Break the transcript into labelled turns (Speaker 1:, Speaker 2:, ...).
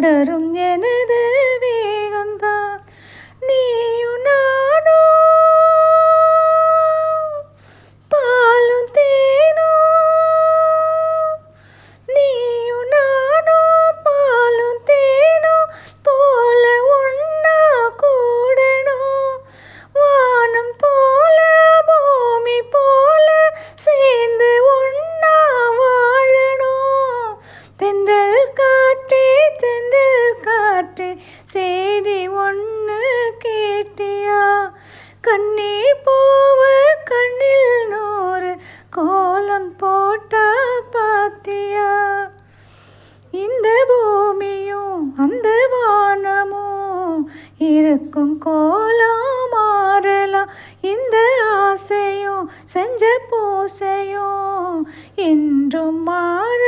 Speaker 1: தொடரும் எனது வேகந்தான் நீயும் நானோ பாலும் தேனோ நீயும் நானோ பாலும் தேனோ போல ஒன்னா கூடணும் வானம் போல பூமி போல சேர்ந்து ஒன்னா வாழணும் தென்றல் காற்றே செய்தி ஒன்று கேட்டியா கண்ணே போவ கண்ணில் நூறு கோலம் போட்டா பாத்தியா இந்த பூமியும் அந்த வானமும் இருக்கும் கோலம் மாறலாம் இந்த ஆசையும் செஞ்ச பூசையும் என்றும் மாற